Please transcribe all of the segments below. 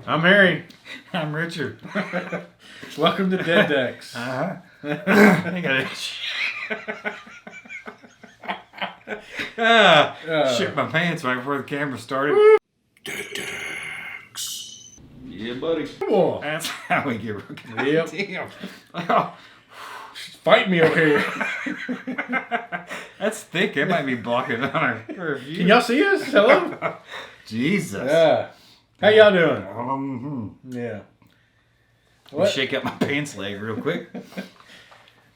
I'm Harry. I'm Richard. Welcome to Dead Decks. I got it. Shit my pants right before the camera started. Dead Decks. Yeah, buddy. Whoa. That's how we get rookie. Yep. Damn. Oh, Fight me over here. that's thick. It might be blocking on our review. Can y'all see us? Hello? Jesus. Yeah. How y'all doing? Yeah. Let me shake up my pants leg real quick.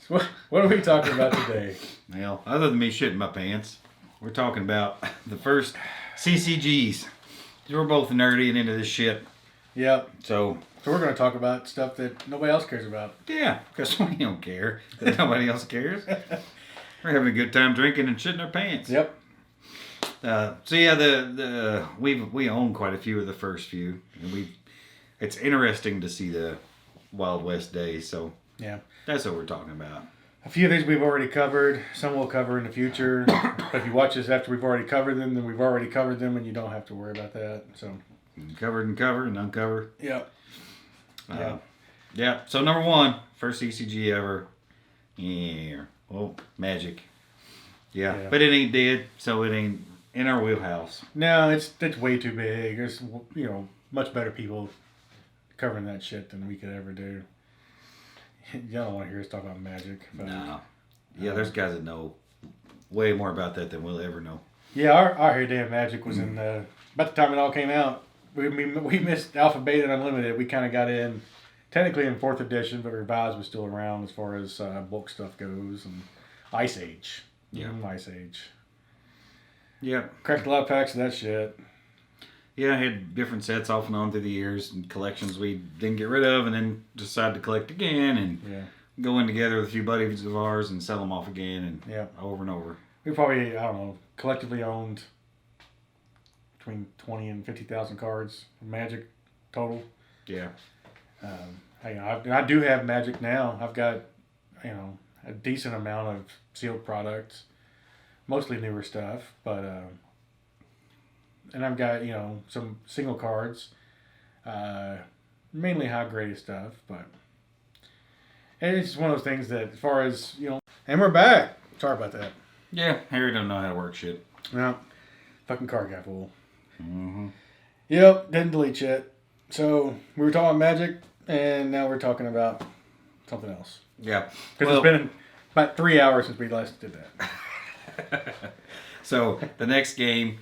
So what are we talking about today? Well, other than me shitting my pants, we're talking about the first CCGs. We're both nerdy and into this shit. Yep. So we're going to talk about stuff that nobody else cares about. yeah, because we don't care that nobody else cares. We're having a good time drinking and shitting our pants. Yep. So yeah, we own quite a few of the first few, and it's interesting to see the Wild West days. So yeah, that's what we're talking about. A few of these we've already covered. Some we'll cover in the future. But if you watch this after we've already covered them, then we've already covered them, and you don't have to worry about that. So Covered and cover and uncover. Yep. Yeah. So number one, first CCG ever. Yeah. Well, Magic. Yeah. But it ain't dead, so it ain't in our wheelhouse. No, it's way too big. There's much better people covering that shit than we could ever do. Y'all don't want to hear us talk about Magic. But, no. Yeah, there's guys that know way more about that than we'll ever know. Yeah, our heyday of Magic was in about the time it all came out. We missed Alpha, Beta, and Unlimited. We kind of got in technically in 4th edition, but Revised was still around as far as book stuff goes. And Ice Age. Yeah. Ice Age. Yeah. Cracked a lot of packs of that shit. Yeah, I had different sets off and on through the years and collections we didn't get rid of and then decided to collect again and go in together with a few buddies of ours and sell them off again and over and over. We probably, collectively owned between 20 and 50,000 cards of Magic total. Yeah. I do have Magic now. I've got, a decent amount of sealed products, mostly newer stuff, but and I've got some single cards, mainly high grade stuff, but it's just one of those things that as far as and we're back. Sorry about that. Yeah, Harry don't know how to work shit. No, fucking card got full. Mm-hmm. Yep, didn't delete shit. So we were talking about Magic, and now we're talking about something else. Yeah, because it's been about 3 hours since we last did that. So the next game.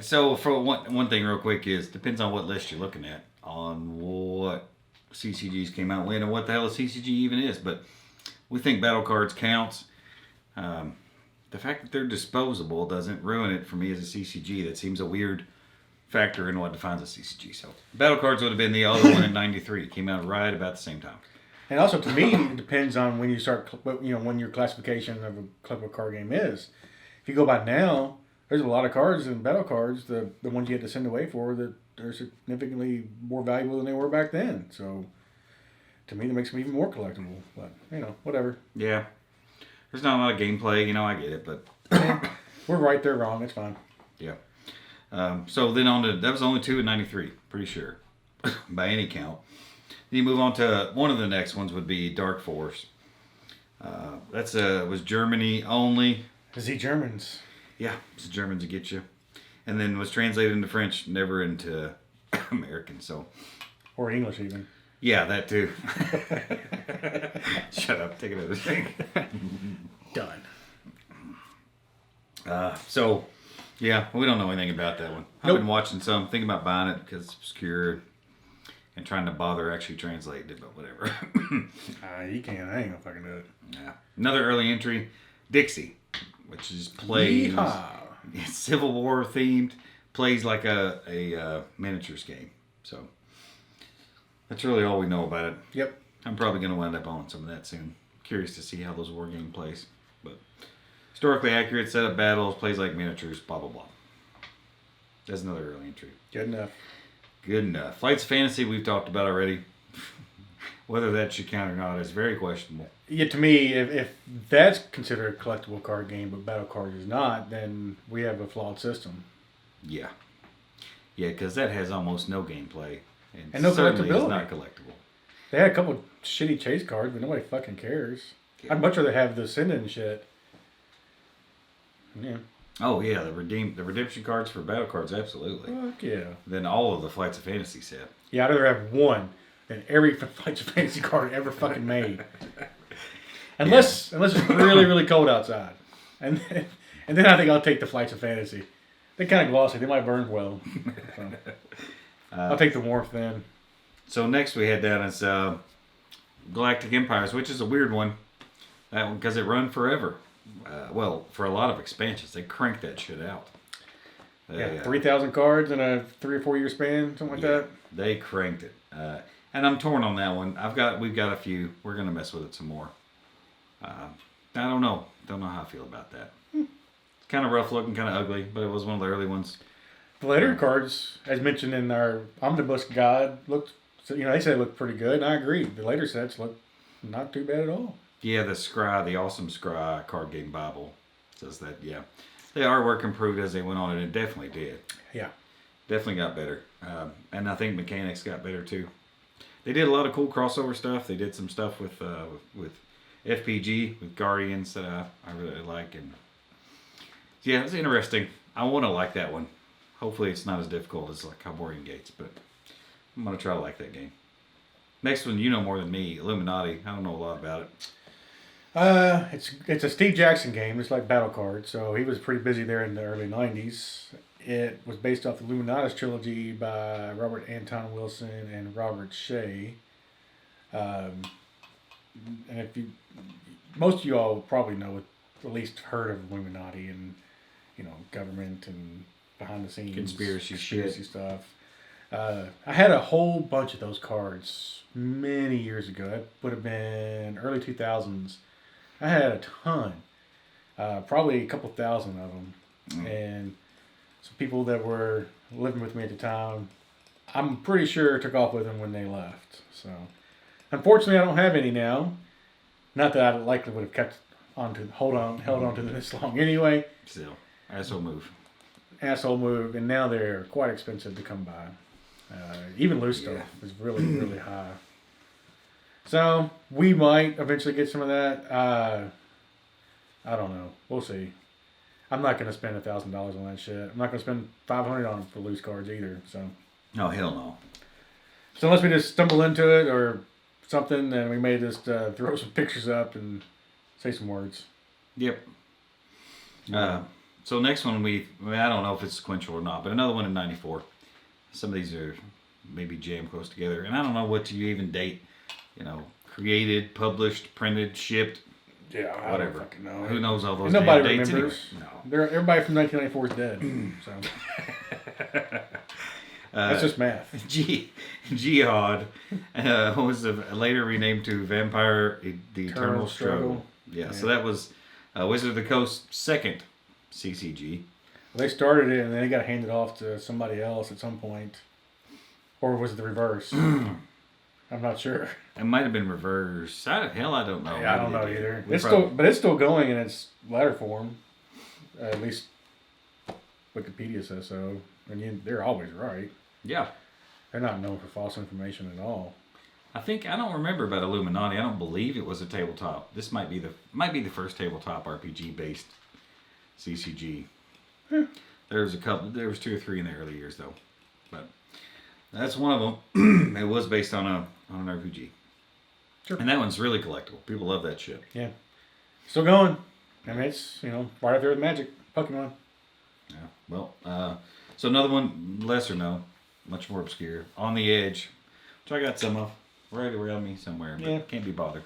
So for one thing real quick is, depends on what list you're looking at, on what CCGs came out when and what the hell a CCG even is. But we think Battlecards counts. The fact that they're disposable doesn't ruin it for me as a CCG. That seems a weird factor in what defines a CCG. So Battlecards would have been the other one in '93. It came out right about the same time. And also, to me, it depends on when you start, when your classification of a collectible card game is. If you go by now, there's a lot of cards in Battlecards, the ones you had to send away for, that are significantly more valuable than they were back then. So, to me, that makes them even more collectible. But, whatever. Yeah. There's not a lot of gameplay, I get it, but... We're right, they're wrong, it's fine. Yeah. So then that was only 2 in 93, pretty sure, by any count. Then you move on to one of the next ones would be Dark Force. Was Germany only. The Germans. Yeah, it's the Germans that get you. And then was translated into French, never into American, so. Or English even. Yeah, that too. Shut up, take another drink. Done. So, yeah, we don't know anything about that one. I've been watching some, thinking about buying it because it's obscure and trying to bother actually translating it, but whatever. You can't. I ain't gonna fucking do it. Yeah. Another early entry, Dixie, which is plays. It's Civil War themed, plays like a miniatures game. So that's really all we know about it. Yep. I'm probably going to wind up on some of that soon. Curious to see how those war game plays. But historically accurate, set up battles, plays like miniatures, blah, blah, blah. That's another early entry. Good enough. Good enough. Flights of Fantasy we've talked about already. Whether that should count or not is very questionable. Yeah, to me, if that's considered a collectible card game, but Battlecards is not, then we have a flawed system. Yeah. Yeah, because that has almost no gameplay. And no certainly is collectability. not collectible. They had a couple shitty chase cards, but nobody fucking cares. I'd much rather have the send-in shit. Yeah. Oh yeah, the redemption cards for Battlecards, absolutely. Fuck yeah. Then all of the Flights of Fantasy set. Yeah, I'd rather have one than every Flights of Fantasy card ever fucking made. Unless it's really, really cold outside. And then I think I'll take the Flights of Fantasy. They're kind of glossy. They might burn well. So, I'll take the warmth then. So next we head down is Galactic Empires, which is a weird one. That one because it run forever. Well, for a lot of expansions, they crank that shit out. 3,000 cards in a 3 or 4 year span, something like that. They cranked it, and I'm torn on that one. We've got a few. We're gonna mess with it some more. I don't know. Don't know how I feel about that. It's kind of rough looking, kind of ugly, but it was one of the early ones. The later cards, as mentioned in our omnibus guide, looked. They said it looked pretty good, and I agree. The later sets look not too bad at all. Yeah, the awesome Scry card game Bible says that. Yeah, the artwork improved as they went on, and it definitely did. Yeah, definitely got better, and I think mechanics got better too. They did a lot of cool crossover stuff. They did some stuff with FPG with Guardians that I really like, and yeah, it's interesting. I want to like that one. Hopefully, it's not as difficult as like Hyborian Gates, but I'm gonna try to like that game. Next one, you know more than me. Illuminati. I don't know a lot about it. It's a Steve Jackson game. It's like Battlecards, so he was pretty busy there in the early '90s. It was based off the Illuminatis trilogy by Robert Anton Wilson and Robert Shea. And most of you all probably know, at least heard of Illuminati and government and behind the scenes Conspiracy stuff. I had a whole bunch of those cards many years ago. That would have been early 2000s. I had a ton, probably a couple thousand of them, and some people that were living with me at the time, I'm pretty sure took off with them when they left. So, unfortunately, I don't have any now. Not that I likely would have held on to them this long anyway. Still, asshole move. And now they're quite expensive to come by. Even loose stuff is really, really high. So we might eventually get some of that. I don't know. We'll see. I'm not going to spend $1,000 on that shit. I'm not going to spend $500 on them for loose cards either. So. No, hell no. So unless we just stumble into it or something, then we may just throw some pictures up and say some words. Yep. So next one I don't know if it's sequential or not, but another one in '94. Some of these are maybe jammed close together, and I don't know what you even date. Created, published, printed, shipped. Yeah, whatever. I don't fucking know. Who knows all those Nobody dates remembers. anyway? No. Everybody from 1994 is dead. So that's just math. Jyhad was later renamed to Vampire: The Eternal Struggle. Yeah, so that was Wizard of the Coast's second CCG. They started it and then they got handed off to somebody else at some point. Or was it the reverse? I'm not sure. It might have been reverse. I don't know. Yeah, I don't know either. But it's still going in its letter form. At least Wikipedia says so. And they're always right. Yeah. They're not known for false information at all. I don't remember about Illuminati. I don't believe it was a tabletop. This might be the first tabletop RPG based CCG. There was 2 or 3 in the early years though, but that's one of them. It was based on an RPG. Sure. And that one's really collectible. People love that shit. Yeah. Still going. I mean, it's right up there with Magic, Pokemon. Yeah. Well, so another one, lesser known, much more obscure, On the Edge, which I got some of right around me somewhere, but can't be bothered.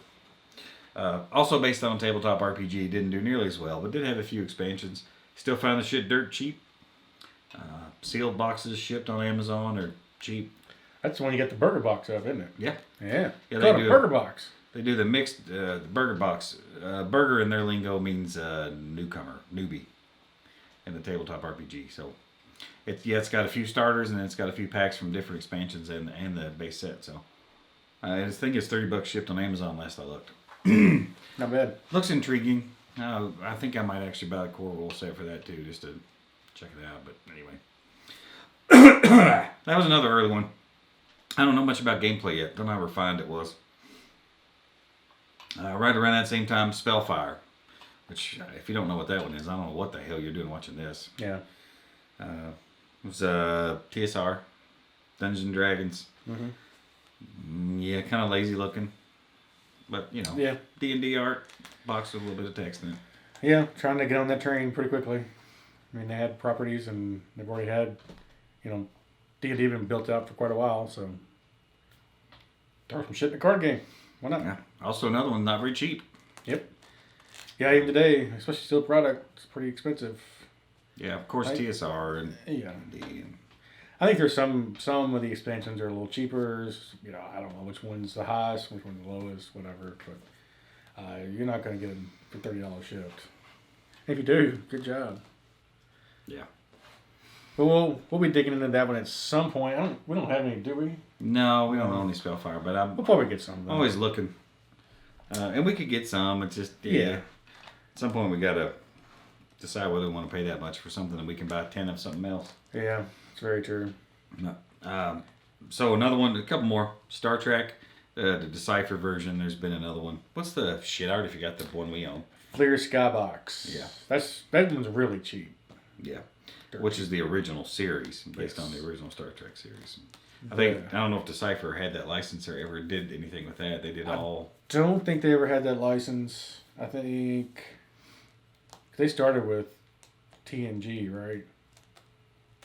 Also based on tabletop RPG, didn't do nearly as well, but did have a few expansions. Still found the shit dirt cheap. Sealed boxes shipped on Amazon are cheap. That's the one you get the burger box of, isn't it? Yeah. Yeah. Yeah, It's called a burger box. They do the mixed the burger box. Burger in their lingo means newcomer, newbie, in the tabletop RPG. So it's got a few starters and then it's got a few packs from different expansions and the base set. So I think it's $30 shipped on Amazon last I looked. Not bad. Looks intriguing. I think I might actually buy a core roll set for that too, just to check it out. But anyway, that was another early one. I don't know much about gameplay yet. Don't know how refined it was. Right around that same time, Spellfire. Which, if you don't know what that one is, I don't know what the hell you're doing watching this. Yeah. It was TSR, Dungeons and Dragons. Yeah, kind of lazy looking. But, you know, Yeah. D&D art, box with a little bit of text in it. Yeah, trying to get on that train pretty quickly. I mean, they had properties and they've already had, you know, D&D been built out for quite a while, so throw some shit in the card game. Why not? Yeah. Also, another one not very cheap. Yep. Yeah, even today, especially steel product, it's pretty expensive. Yeah, of course, TSR and Yeah. D&D. I think there's some of the expansions are a little cheaper. You know, I don't know which one's the highest, which one's the lowest, whatever. But you're not going to get them for $30 shipped. If you do, good job. Yeah. But we'll be digging into that one at some point. We don't have any, do we? No, we don't own any Spellfire, but I'm We'll probably get some. Though. always looking. And we could get some. It's just, Yeah. At some point, we got to decide whether we want to pay that much for something that we can buy 10 of something else. Yeah, it's very true. So another one, a couple more. Star Trek, the Decipher version. There's been another one. What's the shit? I already forgot the one we own. Clear Skybox. Yeah. That one's really cheap. Yeah. Which is the original series, based on the original Star Trek series. I don't know if Decipher had that license or ever did anything with that. They did all. Don't think they ever had that license. I think they started with TNG, right?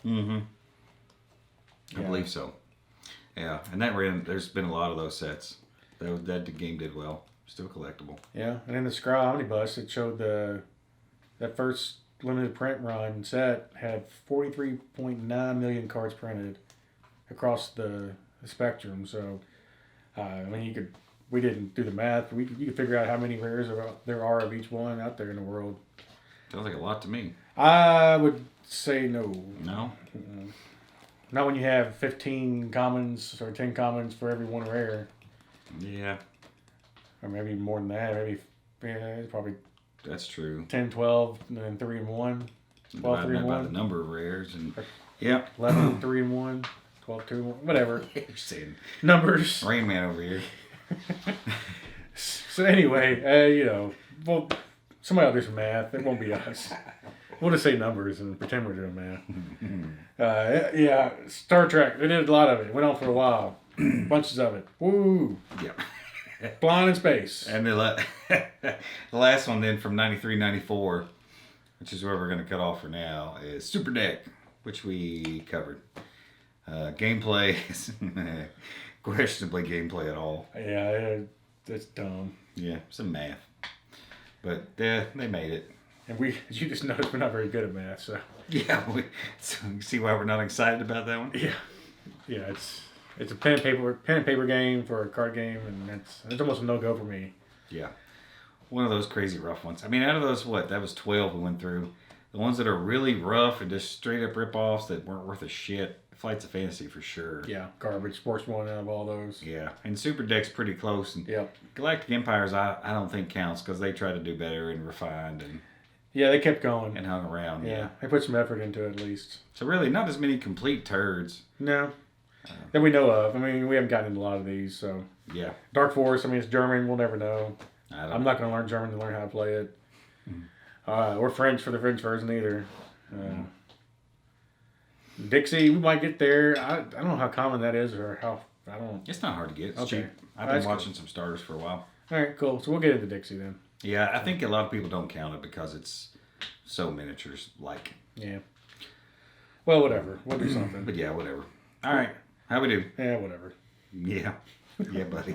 Mm-hmm. I Yeah. believe so. Yeah, and there's been a lot of those sets. That game did well. Still collectible. Yeah, and in the Scry Omnibus, it showed that first limited print run set had 43.9 million cards printed across the spectrum. So, I mean, we didn't do the math. You could figure out how many rares there are of each one out there in the world. Sounds like a lot to me. I would say no. No? Not when you have 15 commons or 10 commons for every one rare. Yeah, Or maybe more than that. It's probably that's true. 10, 12, and then 3 and 1. 12, 3 and By 1. the number of rares and yeah. 11, 3 and 1. 12, 2 and 1. Whatever. You're saying Numbers. Rain Man over here. So anyway, well, somebody will do some math. It won't be us. We'll just say numbers and pretend we're doing math. Yeah, Star Trek. They did a lot of it. Went on for a while. Bunches of it. Woo! Yeah. Flying in space. And the last one then from 93, 94, which is where we're going to cut off for now, is Super Deck, which we covered. Gameplay is questionably gameplay at all. Yeah, that's dumb. Yeah, some math. But they made it. And you just noticed we're not very good at math, so. Yeah, so you see why we're not excited about that one? Yeah, it's a pen and paper game for a card game, and it's almost a no-go for me. Yeah. One of those crazy rough ones. I mean, out of those, that was 12 we went through. The ones that are really rough and just straight up rip-offs that weren't worth a shit, Flights of Fantasy for sure. Yeah, garbage. Sports one out of all those. Yeah, and Super Deck's pretty close. And Yep. Galactic Empires, I don't think counts because they try to do better and refined and Yeah, they kept going. hung around. Yeah, they put some effort into it at least. So really, not as many complete turds. No. That we know of. I mean, we haven't gotten into a lot of these, so. Yeah. Dark Force, I mean, it's German. We'll never know. I'm not going to learn German to learn how to play it. Or French for the French version either. Dixie, we might get there. I don't know how common that is or how. I don't. It's not hard to get. It's Okay. cheap. I've been watching some starters for a while. All right, cool. So we'll get into Dixie then. Yeah, I think a lot of people don't count it because it's so miniatures like. Yeah. Well, whatever. We'll do something. But yeah, whatever. All right. How we do? Yeah, whatever. Yeah. Yeah, buddy.